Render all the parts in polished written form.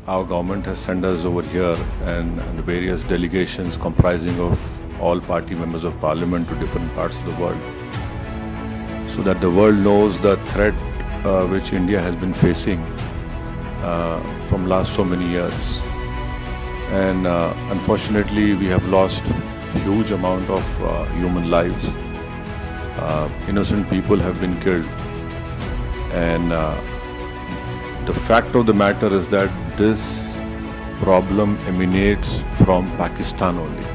our government has sent us over here and various delegations comprising of all party members of parliament to different parts of the world, so that the world knows the threat which India has been facing from last so many years. And unfortunately, we have lost a huge amount of human lives. Innocent people have been killed. And the fact of the matter is that this problem emanates from Pakistan only.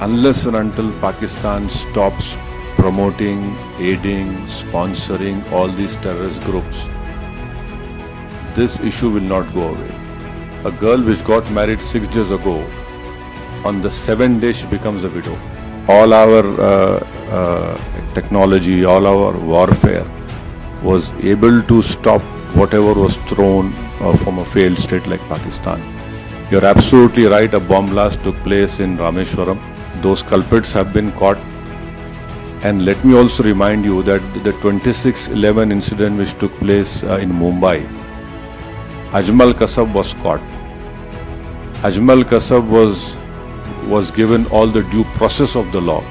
Unless and until Pakistan stops promoting, aiding, sponsoring all these terrorist groups, this issue will not go away. A girl which got married 6 days ago, on the 7th day she becomes a widow. All our technology, all our warfare was able to stop whatever was thrown from a failed state like Pakistan. You're absolutely right, a bomb blast took place in Rameshwaram. Those culprits have been caught. And let me also remind you that the 26/11 incident which took place in Mumbai, Ajmal Kasab was caught. Ajmal Kasab was given all the due process of the law,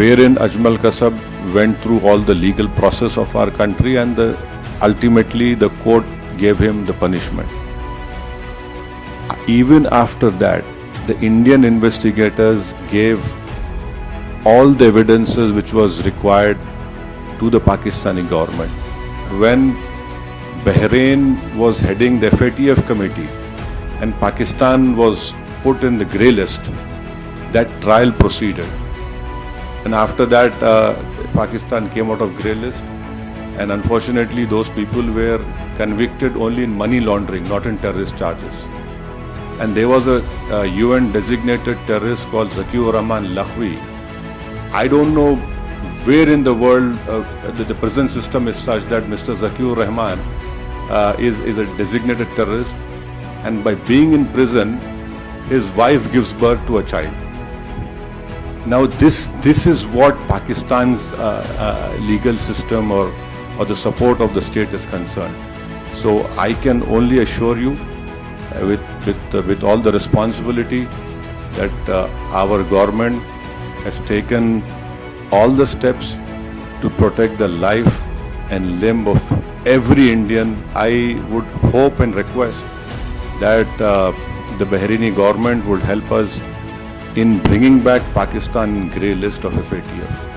wherein Ajmal Kasab went through all the legal process of our country, and ultimately the court gave him the punishment. Even after that, the Indian investigators gave all the evidences which was required to the Pakistani government. When Bahrain was heading the FATF committee and Pakistan was put in the grey list, that trial proceeded. And after that, Pakistan came out of grey list, and unfortunately those people were convicted only in money laundering, not in terrorist charges. And there was a UN designated terrorist called Zakiur Rahman Lakhvi. I don't know where in the world the prison system is such that Mr. Zakiur Rahman is a designated terrorist, and by being in prison, his wife gives birth to a child. Now this is what Pakistan's legal system or the support of the state is concerned. So I can only assure you with all the responsibility that our government has taken all the steps to protect the life and limb of every Indian. I would hope and request that the Bahraini government would help us in bringing back Pakistan in grey list of FATF.